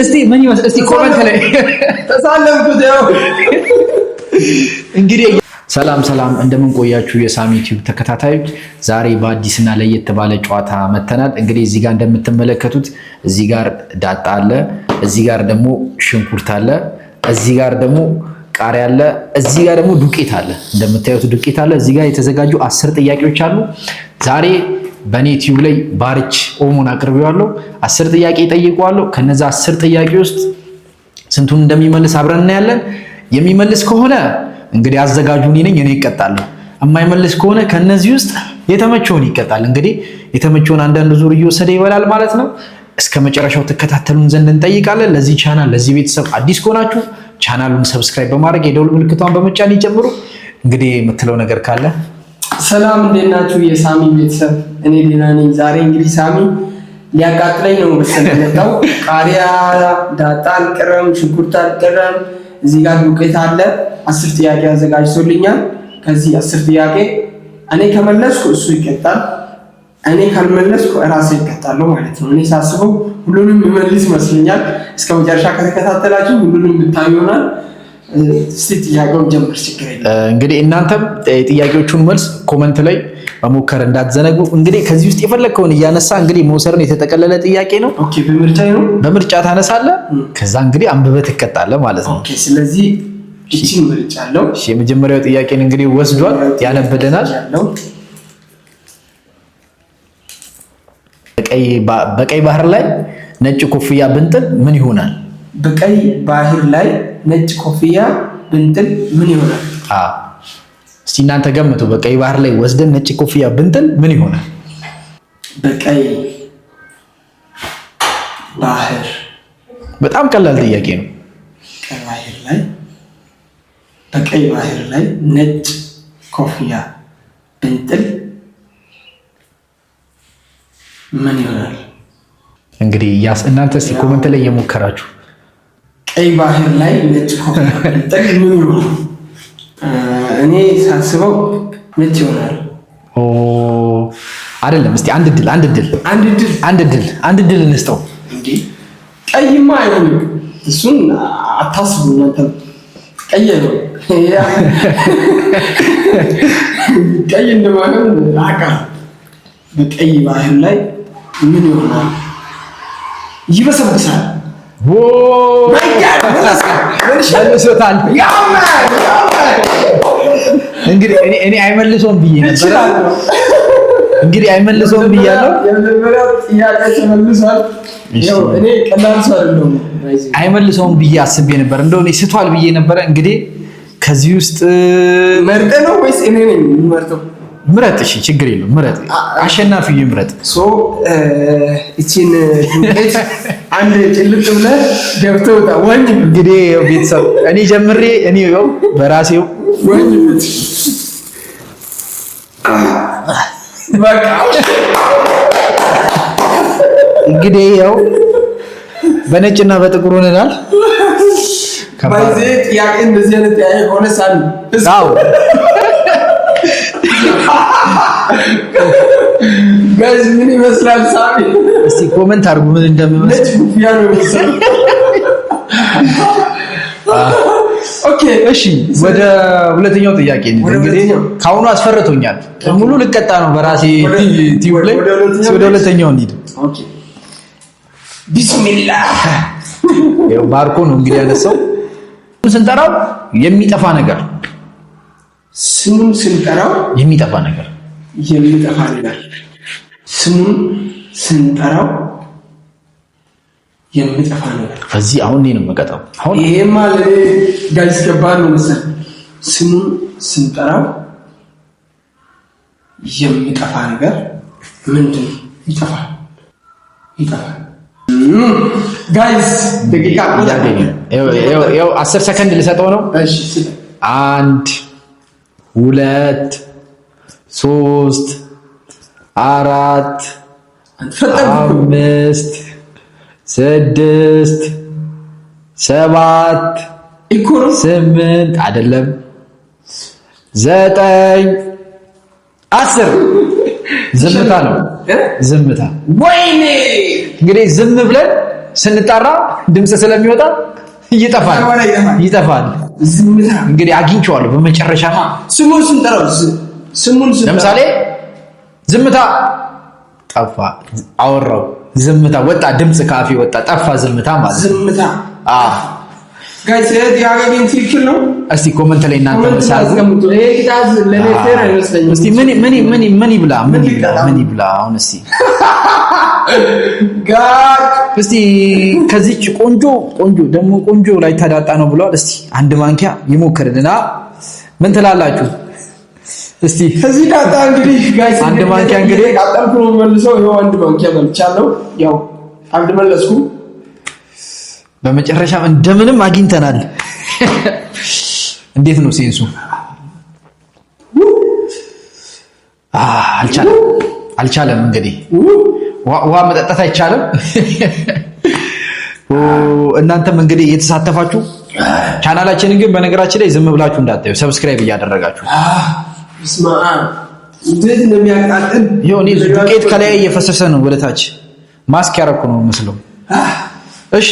እስቲ ምን ይመስል እስቲ ኮሜንት ላይ ተሳለምኩት። ያው እንግዲህ ሰላም እንደምን ቆያችሁ የሳሚ ቲዩብ ተከታታዮች፣ ዛሬ በአዲስና ለየት ባለ ጨዋታ መተናል። እንግዲህ እዚህ ጋር እንደምትመለከቱት እዚህ ጋር ዳጣ አለ፣ እዚህ ጋር ደግሞ ሽንኩርት አለ፣ እዚህ ጋር ደግሞ ቃሪያ አለ፣ እዚህ ጋር ደግሞ ዱቄት አለ። እንደምታዩት ዱቄት አለ። እዚህ ጋር የተዘጋጁ 10 ጥያቄዎች አሉ። ዛሬ በኔ ቲዩብ ላይ ባርች ኦሞን አቅርቤዋለሁ። 10 ጥያቄ ጠይቀዋለሁ። ከነዛ 10 ጥያቄ ውስጥ ስንቱን እንደሚመልስ አብረን እናያለን። የሚመልስ ከሆነ እንግዲህ አዘጋጁ እኔ ነኝ፣ እኔ እቀጣለሁ። የማይመልስ ከሆነ ከነዚህ ውስጥ የተመቸውን ይቀጣል። እንግዲህ የተመቸውን አንዳንድ ዙር እየወሰደ ይበላል ማለት ነው። እስከ መጨረሻው ተከታተሉን ዘንድ እንጠይቃለን። ለዚህ ቻናል ለዚህ ቤተሰብ አዲስ ከሆናችሁ ቻናሉን ሰብስክራይብ በማድረግ የደውል ምልክቷን በመጫን ይጀምሩ። እንግዲህ የምትለው ነገር ካለ። ሰላም እንዴት ናችሁ የሳሚ ቤተሰብ? እኔ ደህና ነኝ። ዛሬ እንግዲህ ሳሚ ሊያቃጥለኝ ነው መሰለኝ የመጣው። ቃሪያ ዳጣ አልቀረም፣ ሽንኩርት አልቀረም፣ እዚህ ጋር ዱቄት አለ። 10 ጥያቄ አዘጋጅቶልኛል። ከዚህ 10 ጥያቄ እኔ ከመለስኩ እሱ ይቀጣል፣ እኔ ካልመለስኩ እራሴ ይቀጣለሁ ማለት ነው። እኔ ሳስበው ሁሉንም ይመልስ ይመስለኛል። እስከ መጨረሻ ከተከታተላችሁ ሁሉንም ብታዩ ይሆናል። እስቲ ጥያቄውን ጀምር፣ ችግር የለም። እንግዲህ እናንተም ጥያቄዎቹን መልስ ኮሜንት ላይ መሞከር እንዳትዘነጉ። እንግዲህ ከዚህ ውስጥ የፈለግከውን እያነሳ እንግዲህ መውሰርን የተጠቀለለ ጥያቄ ነው። ኦኬ፣ በምርጫ ታነሳለህ። ከዛ እንግዲህ አንብበህ ትቀጣለህ ማለት ነው። ኦኬ፣ ስለዚህ እቺን ምርጫለሁ። እሺ፣ የመጀመሪያው ጥያቄን እንግዲህ ወስዷል፣ ያነበደናል። በቀይ ባህር ላይ ነጭ ኮፍያ ብንጥል ምን ይሆናል? በቀይ ባህር ላይ ነጭ ኮፍያ ብንጥል ምን ይሆናል? እስቲ እናንተ ገምቱ። በቀይ ባህር ላይ ወስደን ነጭ ኮፍያ ብንጥል ምን ይሆናል? በቀይ ባህር በጣም ቀላል ጥያቄ ነው። በቀይ ባህር ላይ ነጭ ኮፍያ ብንጥል ምን ይሆናል? እንግዲህ እናንተ እስቲ ኮሜንት ላይ እየሞከራችሁ ቀይ ባህር ላይ ነጭ ኮፍያ ብንጥል ምን ይሆናል? እኔ ሳስበው ነጭ ይሆናል። አይደለም። እስቲ አንድ ድል እንስጠው። እንዴ ቀይማ አይሆንም። እሱን አታስቡ እናንተ። ቀይ ነው ቀይ እንደማይሆን አውቃለሁ። በቀይ ባህር ላይ ምን ይሆናል? ይበሰብሳል። መልሶታል። እንግዲህ እኔ አይመልሰውም ብዬ ነበር። እንግዲህ አይመልሰውም ብያለሁ። የመጀመሪያው ጥያቄ ተመልሷል። ያው እኔ ቀላል ሰው አይደለሁም። አይመልሰውም ብዬ አስቤ ነበር። እንደው እኔ ስቷል ብዬ ነበር። እንግዲህ ከዚህ ውስጥ መርጠህ ነው ወይስ እኔ ነኝ የምመርጠው? ምረጥ። እሺ ችግር የለውም። ምረጥ። አሸናፊው ይምረጥ። እቺን ዱቄት አንድ ጭልጥ ብለህ ገብተህ ወጣ። ወንድ እንግዲህ ቤተሰብ እኔ ጀምሬ እኔ ያው በራሴው ወንድ በቃ እንግዲህ ያው በነጭና በጥቁር ሆነናል። ባይዜ ጥያቄ እንደዚህ አይነት ጥያቄ ሆነ ሳል አው ጋይስ ምን ይመስላል ሳሚ? እስቲ ኮሜንት አድርጉ ምን እንደሚመስል። ኩፍያ ነው መሰለኝ። ኦኬ እሺ፣ ወደ ሁለተኛው ጥያቄ እንግዲህ ካሁኑ አስፈርቶኛል። ሙሉ ልቀጣ ነው በራሴ ቲዩብ ላይ። ወደ ሁለተኛው እንሂድ። ኦኬ ቢስሚላህ። ያው ባርኮ ነው እንግዲህ ያነሳው። ስንጠራው የሚጠፋ ነገር፣ ስሙን ስንጠራው የሚጠፋ ነገር፣ ስሙን ስንጠራው የሚጠፋ ነገር። ከዚህ አሁን እኔ ነው የምቀጣው። አሁን ይሄማ ጋይስ ገባን ነው መሰለኝ። ስሙን ስንጠራው የሚጠፋ ነገር ምንድን ነው? ይጠፋል። ጋይስ ደቂቃ ያው 10 ሰከንድ ልሰጠው ነው። እሺ 1 2 3 4 5 6 7 8 አይደለም 9 10 ዝምታ ነው። ዝምታ። ወይኔ እንግዲህ ዝም ብለን ስንጣራ ድምጽ ስለሚወጣ ይጠፋል። እንግዲህ አግኝቼዋለሁ በመጨረሻ ስሙን ስንጠራው ለምሳሌ ዝምታ ጠፋ፣ አወራው ዝምታ ወጣ፣ ድምጽ ካፌ ወጣ፣ ጠፋ ዝምታ ማለት ዝምታ። ጋይስ ያገኘን ትክክል ነው። እስቲ ኮሜንት ላይ እናንተ አስቀምጡ። ይሄ ቂጣዝ ለኔ ፌር አይመስለኝም። እስቲ ምን ይብላ አሁን እስቲ እስቲ ከዚች ቆንጆ ደግሞ ቆንጆ ላይ ተዳጣ ነው ብለዋል። እስቲ አንድ ማንኪያ ይሞክርልና ምን ትላላችሁ? እስቲ ከዚህ ዳጣ እንግዲህ ጋይስ አንድ ማንኪያ እንግዲህ አጣልኩ ነው መልሰው ይሄው አንድ ማንኪያ በልቻለሁ። ያው አንድ መለስኩ። በመጨረሻም እንደምንም አግኝተናል። እንዴት ነው ሴንሱ? አልቻለም። እንግዲህ ውሃ መጠጣት አይቻልም። እናንተም እንግዲህ እየተሳተፋችሁ ቻናላችንን ግን በነገራችን ላይ ዝም ብላችሁ እንዳታዩ ሰብስክራይብ እያደረጋችሁ እንዴት ነው የሚያቃጥል? ይሁን ዱቄት ከላይ እየፈሰሰ ነው ወደታች ማስክ ያረኩ ነው መስለው። እሺ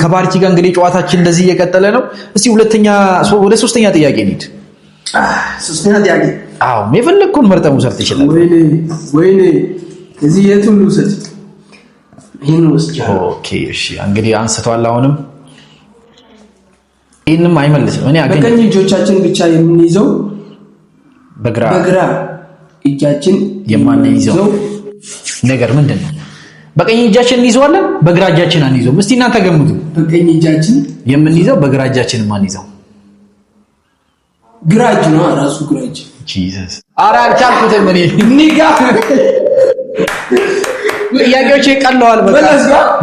ከባርኪ ጋር እንግዲህ ጨዋታችን እንደዚህ እየቀጠለ ነው። እስቲ ወደ ሶስተኛ ጥያቄ እንሂድ። ሶስተኛ ጥያቄ? አዎ የፈለግኩን መርጠህ መውሰድ ትችላለህ። ወይኔ እዚህ የቱን ልውሰድ? ይሄን ወስጃለሁ። ኦኬ እሺ እንግዲህ አንስቷል። አሁንም ይሄንም አይመልስም። እኔ አገኘ በቀኝ እጆቻችን ብቻ የምንይዘው በግራ እጃችን የማንይዘው ነገር ምንድን ነው? በቀኝ እጃችን እንይዘዋለን፣ በግራ እጃችን አንይዘውም። እስቲ እናንተ ገምቱ። በቀኝ እጃችን የምንይዘው በግራ እጃችን ማንይዘው ግራ እጅ ነው። ራሱ ግራ እጅ ጂሰስ ኧረ አልቻልኩትም እኔ ኒጋ ጥያቄዎቼ ቀለዋል። በቃ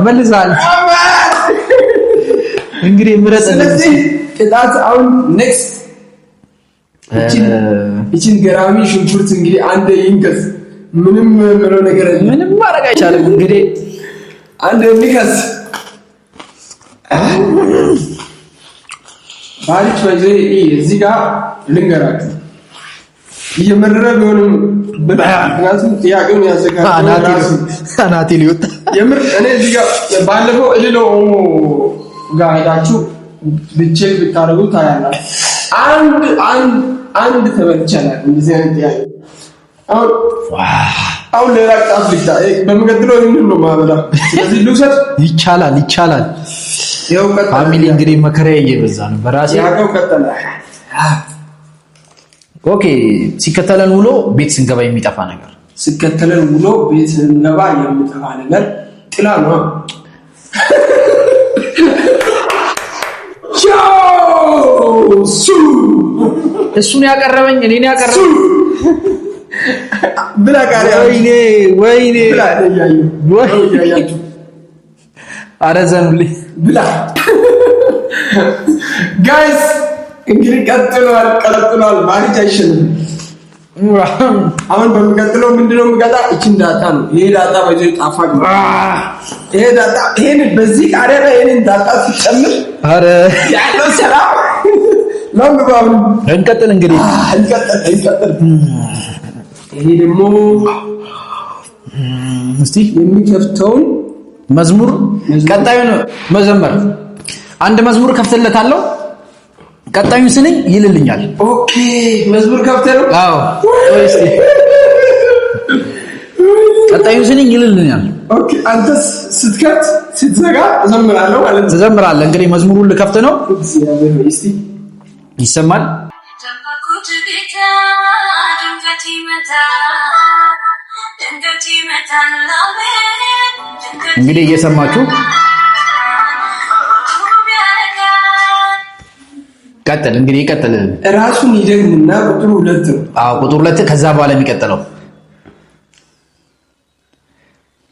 መልሳል። እንግዲህ ምረጥ። ስለዚህ ቅጣት አሁን ኔክስት እቺን ገራሚ ሽንኩርት እንግዲህ አንድ ይንከስ። ምንም ምለው ነገር ምንም ማድረግ አይቻልም። እንግዲህ አንድ ይንከስ። ባሪች ወይዘይ እዚህ ጋር ልንገራችሁ እየመረረ ቢሆንም ምክንያቱም ጥያቄውን ያዘጋጀው አናቴ ሊወጣ የምር እኔ እዚህ ጋር ባለፈው እልሎ ኦሞ ጋር ሄዳችሁ ብቻል ብታረጉ ታያላችሁ። አንድ ተበልቻለሁ። እንደዚህ አይነት ጥያቄ አሁን ሌላ ቃፍ ልታ በመቀጥለው ይሄንን ነው ማበላ። ስለዚህ ልውሰድ። ይቻላል። ይኸው ፋሚሊ እንግዲህ መከራዬ እየበዛ ነው በራሴ ያቀው ቀጠለ። ኦኬ ሲከተለን ውሎ ቤት ስንገባ የሚጠፋ ነገር ጥላ ነው። እሱን ያቀረበኝ እኔን ያቀረበኝ ብላ ጋር ወይኔ ብላ ያያችሁ አረዘኑልኝ ብላ ጋይስ እንግዲህ ቀጥሏል። ባሪች አይሸንም። አሁን በሚቀጥለው ምንድነው የምቀጣ? እቺን ዳጣ ነው። ይሄ ዳጣ በዚህ ጣፋጭ ነው። ይሄን በዚህ ቃሪያ ላይ ይሄን ዳጣ ሲጨምር አረ ያለው ሰላም ለምባው እንቀጥል። እንግዲህ እንቀጥል። ይሄ ደግሞ እስቲ የሚከፍተውን መዝሙር ቀጣዩን መዘመር አንድ መዝሙር ከፍተለታለሁ። ቀጣዩን ስንኝ ይልልኛል። ኦኬ መዝሙር ከፍተለው? አዎ ወይስ ቀጣዩን ስንኝ ይልልኛል። ኦኬ አንተስ ስትከፍት ስትዘጋ እዘምራለሁ ማለት ነው። ትዘምራለህ። እንግዲህ መዝሙሩን ልከፍት ነው። እስቲ ይሰማል? እንግዲህ እየሰማችሁ ቀጥል። እንግዲህ ይቀጥል። ራሱን ይደግምና ቁጥሩ 2 ነው። አዎ ቁጥሩ 2 ከዛ በኋላ የሚቀጥለው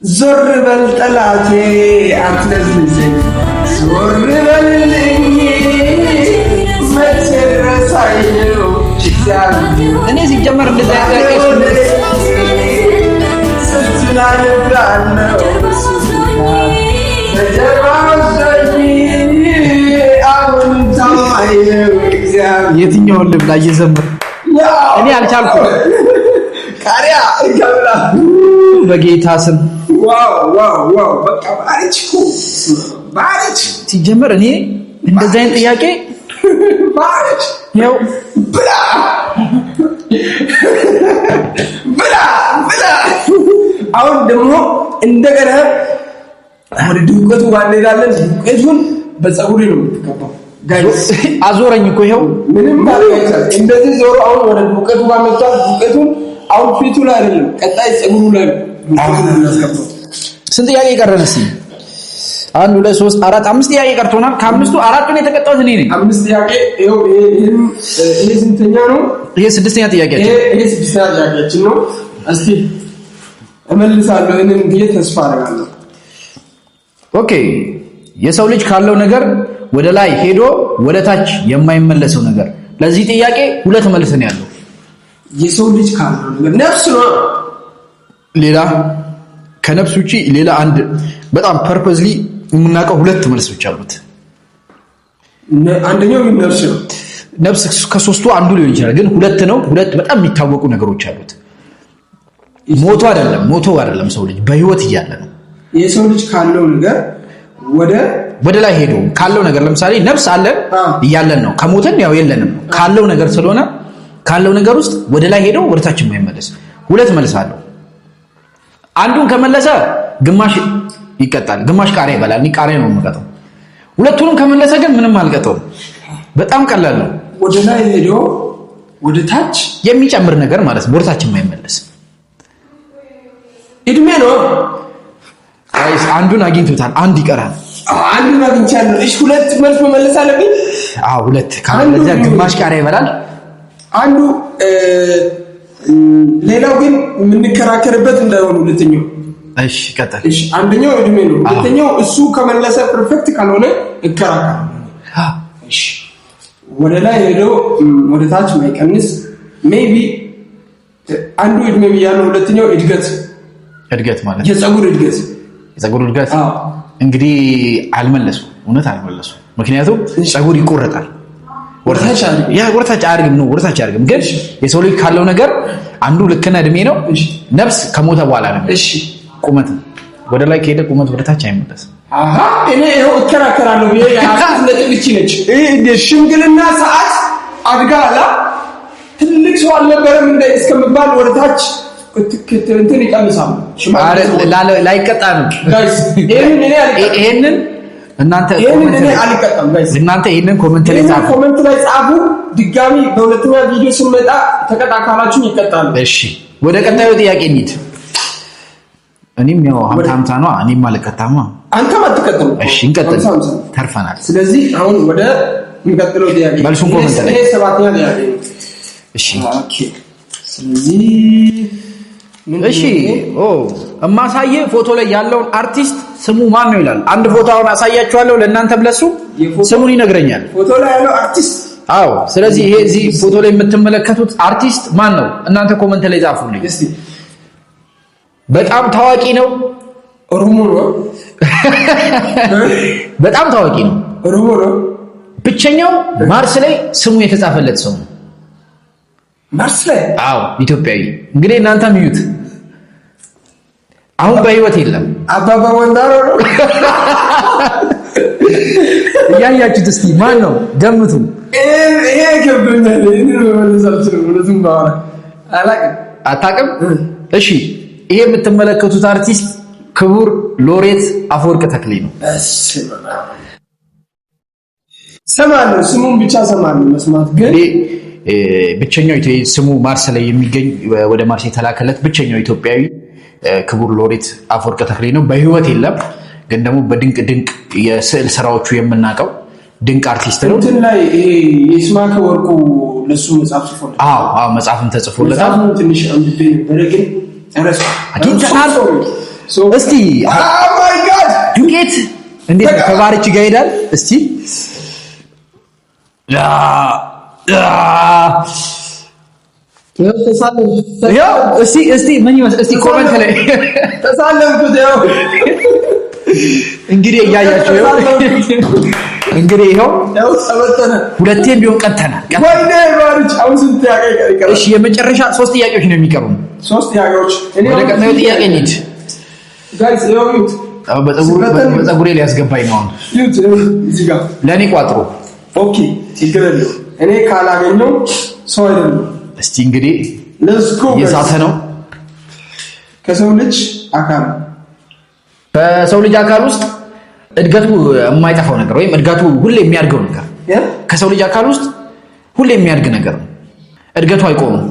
ዞር በል ጠላቴ አትነዝንዘኝ፣ ዞር በልልኝ መቸረሳየው እኔ ሲጀመር እንደዛ ያቀርኩ የትኛውን ልብላ እየዘመር እኔ አልቻልኩም። ቃሪያ ይከብላ በጌታ ስም ዋው በቃ ባሪች ሲጀመር እኔ እንደዚህ አይነት ጥያቄ ባሪች ያው ብላ አሁን ደግሞ እንደገና ወደ ዱቄቱ እንሄዳለን። ዱቄቱን በፀጉሬ ነው የምትቀባው። ጋይስ አዞረኝ እኮ ይሄው ምንም ማለት እንደዚህ ዞሮ አሁን ወደ ዱቄቱ ባመጣው ዱቄቱን አሁን ፊቱ ላይ አይደለም ቀጣይ ፀጉሩ ላይ እናስቀባው። ስንት ጥያቄ ቀረን? እስኪ 1 2 3 4 5 ጥያቄ ቀርቶናል። ከአምስቱ አራቱን የተቀጣሁት እኔ ነኝ። 5 ጥያቄ ይሄው ይሄ ስንተኛ ነው? ይሄ ስድስተኛ ጥያቄያችን ይሄ ስድስተኛ ጥያቄያችን ነው። እስቲ እመልሳለሁ እኔን ብዬ ተስፋ አደርጋለሁ። ኦኬ የሰው ልጅ ካለው ነገር ወደ ላይ ሄዶ ወደ ታች የማይመለሰው ነገር፣ ለዚህ ጥያቄ ሁለት መልስ ነው ያለው። የሰው ልጅ ካለው ነገር ነፍስ ነው። ሌላ ከነፍስ ውጪ ሌላ አንድ በጣም ፐርፐዝሊ የምናውቀው ሁለት መልሶች አሉት። አንደኛው ነፍስ ነው። ነፍስ ከሶስቱ አንዱ ሊሆን ይችላል፣ ግን ሁለት ነው። ሁለት በጣም የሚታወቁ ነገሮች አሉት። ሞቶ አይደለም ሰው ልጅ በህይወት እያለ ነው። የሰው ልጅ ካለው ነገር ወደ ላይ ሄዶ ካለው ነገር ለምሳሌ ነፍስ አለን እያለን ነው። ከሞተን ያው የለንም። ካለው ነገር ስለሆነ ካለው ነገር ውስጥ ወደ ላይ ሄዶ ወደ ታች የማይመለስ ሁለት መልስ አለው። አንዱን ከመለሰ ግማሽ ይቀጣል፣ ግማሽ ቃሪያ ይበላል። እኔ ቃሪያ ነው የምቀጣው። ሁለቱንም ከመለሰ ግን ምንም አልቀጣውም። በጣም ቀላል ነው። ወደ ላይ ሄዶ ወደ ታች የሚጨምር ነገር ማለት ነው። ወደ ታች የማይመለስ እድሜ ነው። ጋይስ አንዱን አግኝቶታል፣ አንድ ይቀራል። አንዱን አግኝቻለሁ። እሺ ሁለት መልስ መመለስ አለብኝ። ሁለት ካለዛ ግማሽ ቃሪያ ይበላል። አንዱ ሌላው ግን የምንከራከርበት እንዳይሆን ሁለተኛው። እሺ ቀጥል። እሺ አንደኛው እድሜ ነው። ሁለተኛው እሱ ከመለሰ ፐርፌክት ካልሆነ እከራከራለሁ። እሺ ወደ ላይ ሄዶ ወደ ታች ማይቀንስ ሜቢ አንዱ እድሜ ብያለሁ። ሁለተኛው እድገት ማለት የፀጉር እድገት እንግዲህ አልመለሱ። እውነት አልመለሱ። ምክንያቱም ፀጉር ይቆረጣል። ወርታች አያርግም። ግን የሰው ልጅ ካለው ነገር አንዱ ልክና እድሜ ነው። ነፍስ ከሞተ በኋላ ነው። እሺ ቁመት ወደ ላይ ከሄደ ቁመት ወደ ታች አይመለስም። እኔ ይሄው እከራከራለሁ። የአራት ነጥብ ነች። ሽምግልና ሰዓት አድጋላ ትልቅ ሰው አልነበረም እንደ እስከምባል ወደ ታች እንትን ይቀንሳል። ላይቀጣ ነው ጋይስ። ይሄንን እናንተ ይሄንን ኮሜንት ላይ ጻፉ። ድጋሚ በሁለተኛ ቪዲዮ ስንመጣ ተቀጣ ካላችሁ ይቀጣል። እሺ ወደ ቀጣዩ ጥያቄ እንሂድ። እኔም ያው ሀምታ ነው። እኔም አልቀጣማ፣ አንተም አትቀጥም። እሺ እንቀጥል፣ ተርፈናል። ስለዚህ አሁን ወደ እንቀጥለው ጥያቄ መልሱን ኮሜንት ላይ ሰባተኛ ጥያቄ። እሺ ኦኬ። ስለዚህ እማሳየ ፎቶ ላይ ያለውን አርቲስት ስሙ ማን ነው ይላል። አንድ ፎቶ አሁን አሳያችኋለሁ ለእናንተ ብለሱ ስሙን ይነግረኛል። ፎቶ ላይ ያለው አርቲስት ስለዚህ ይሄ እዚህ ፎቶ ላይ የምትመለከቱት አርቲስት ማን ነው? እናንተ ኮሜንት ላይ ጻፉልኝ እስቲ። በጣም ታዋቂ ነው። ኦሮሞ ነው። በጣም ታዋቂ ነው። ኦሮሞ ነው። ብቸኛው ማርስ ላይ ስሙ የተጻፈለት ሰው ነው። ማርስ ላይ? ኢትዮጵያዊ። እንግዲህ እናንተ ምዩት። አሁን በህይወት የለም። አባባ ወንዳሮ ነው። እያያችሁት እስቲ ማን ነው ገምቱ። ይሄ ከብኛለ አታውቅም? እሺ ይሄ የምትመለከቱት አርቲስት ክቡር ሎሬት አፈወርቅ ተክሌ ነው። ሰማለሁ፣ ስሙን ብቻ ሰማለሁ። መስማት ግን ብቸኛው ስሙ ማርስ ላይ የሚገኝ ወደ ማርስ የተላከለት ብቸኛው ኢትዮጵያዊ ክቡር ሎሬት አፈወርቅ ተክሌ ነው። በህይወት የለም፣ ግን ደግሞ በድንቅ የስዕል ስራዎቹ የምናውቀው ድንቅ አርቲስት ነው። እንትን ላይ የስማከ ወርቁ ለሱ መጽሐፍ ጽፎለታል። መጽሐፍም ተጽፎለታል። መጽሐፉን ትንሽ አንብቤ ነበረ ግን እስቲ ዱቄት እንዴት ከባርች ጋር ይሄዳል? እስቲ እስቲ ምን ይመስል እስቲ ኮሜንት ላይ ተሳለምኩት። እንግዲህ እያያችሁ እንግዲህ ይኸው ሁለቴም ቢሆን ቀጥተናል። እሺ የመጨረሻ 3 ጥያቄዎች ነው የሚቀሩን። 3 ጥያቄዎች። ወደ ቀጣዩ ጥያቄ እንሂድ። ጋይስ ይሁት በፀጉሬ ሊያስገባኝ ነው። ይሁት እዚህ ጋር ለኔ ቋጥሮ። ኦኬ ችግር የለውም። እኔ ካላገኘው ሰው አይደለም። እስቲ እንግዲህ ሌትስ ጎ። የሳተ ነው ከሰው ልጅ አካል በሰው ልጅ አካል ውስጥ እድገቱ የማይጠፋው ነገር ወይም እድገቱ ሁሌ የሚያድገው ነገር ከሰው ልጅ አካል ውስጥ ሁሌ የሚያድግ ነገር ነው። እድገቱ አይቆምም።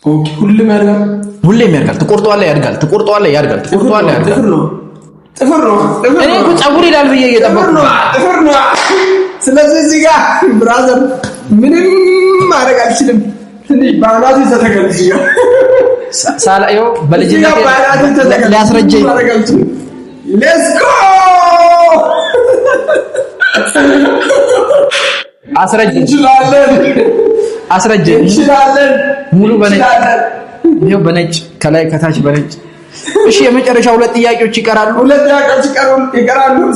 ኦኬ ሁሌም ያድጋል። ሁሌም ያድጋል። ትቆርጠዋለህ፣ ያድጋል። ትቆርጠዋለህ፣ ያድጋል። ትቆርጠዋለህ፣ ያድጋል። ጥፍር ነው። እኔ እኮ ፀጉር ይላል ብዬ እየጠበቅኩ ነው። ጥፍር ነው። ስለዚህ እዚህ ጋር ብራዘር ምንም ማድረግ አልችልም። ትንሽ ባናቱ ተተከል እዚህ ጋር ሳላየው በልጅነት ሊያስረጀኝ ሌትስ ጎ አስረጀኝ እንችላለን። ሙሉ በነጭ ይሄው በነጭ ከላይ ከታች በነጭ። እሺ የመጨረሻ ሁለት ጥያቄዎች ይቀራሉ።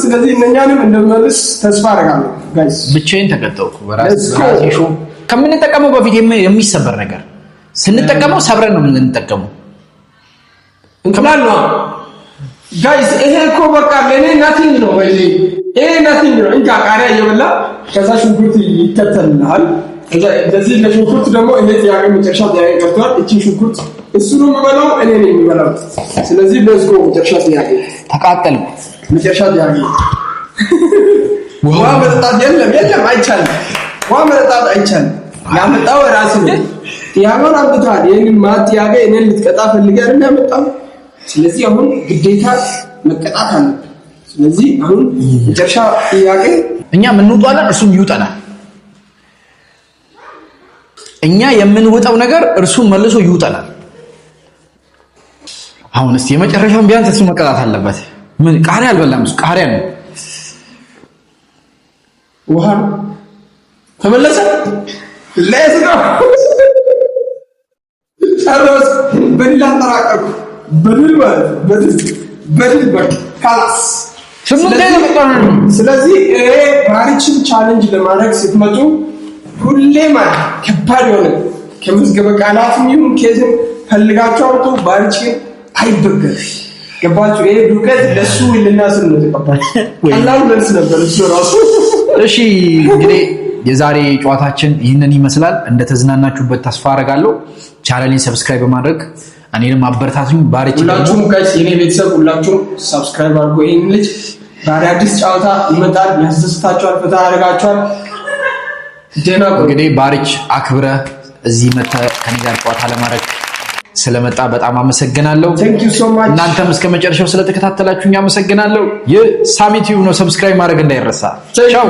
ስለዚህ እነኛንም እንደምመልስ ተስፋ አደርጋለሁ። ጋይስ ብቻዬን ተቀጠልኩ። በራሴ ሾው ከምንጠቀመው በፊት የሚሰበር ነገር ስንጠቀመው ሰብረን ነው የምንጠቀመው። እንቁላል ነው ጋይስ። ይሄ እኮ በቃ ለኔ ናቲንግ ነው። ይሄ ናቲንግ ነው። እንካ ቃሪያ እየበላ ከዛ ሽንኩርት ይከተልልሃል። ለዚህ ለሽንኩርት ደግሞ እኔ ጥያቄ መጨረሻ ጥያቄ ቀርቷል። እቺ ሽንኩርት እሱ ነው የሚበላው፣ እኔ ነኝ የሚበላው። ስለዚህ ሌትስ ጎ። መጨረሻ ጥያቄ ተቃጠል። መጨረሻ ጥያቄ ውሃ መጠጣት የለም፣ አይቻልም። ውሃ መጠጣት አይቻልም። ያመጣው ራስህ ነው። ጥያቄውን አምጥተሃል። ይሄንን ጥያቄ እኔን ልትቀጣ ፈልገህ አይደል ያመጣው? ስለዚህ አሁን ግዴታ መቀጣት አለብህ። ስለዚህ አሁን መጨረሻ ጥያቄ እኛ የምንውጣለን፣ እሱም ይውጠናል። እኛ የምንውጠው ነገር እርሱ መልሶ ይውጠናል። አሁን እስቲ የመጨረሻውን ቢያንስ እሱ መቀጣት አለበት። ምን ቃሪያ አልበላም፣ እሱ ቃሪያ ነው። ውሃ ተመለሰ። ሌትስ ጎ ጨረስ። በድል አጠራቀቁ። በድል በቃ ካላስ። ስለዚህ ባሪችን ቻሌንጅ ለማድረግ ስትመጡ ሁሌ ማለት ከባድ የሆነ ከምዝገበ ቃላትም ይሁን ኬዝም ፈልጋችሁ አውጡ። ባሪችን አይበገር። ገባችሁ? ይሄ ዱቄት ለሱ ልናስል ነው ተቀባል። ቀላል መልስ ነበር እሱ ራሱ። እሺ እንግዲህ የዛሬ ጨዋታችን ይህንን ይመስላል። እንደተዝናናችሁበት ተስፋ አደርጋለሁ። ቻናሌን ሰብስክራይብ በማድረግ እኔንም አበረታቱኝ። ባሪች ሁላችሁም ጋይስ የኔ ቤተሰብ ሁላችሁም ሰብስክራይብ አድርጉ። ይሄን ልጅ ዛሬ አዲስ ጨዋታ ይመጣል። ያስደስታችኋል፣ ፈታ ያደርጋችኋል። እንግዲህ ባሪች አክብረ እዚህ መተህ ከኔ ጋር ጨዋታ ለማድረግ ስለመጣ በጣም አመሰግናለሁ። እናንተም እስከ መጨረሻው ስለተከታተላችሁኝ አመሰግናለሁ። ይህ ሳሚ ቲዩብ ነው። ሰብስክራይብ ማድረግ እንዳይረሳ። ቻው።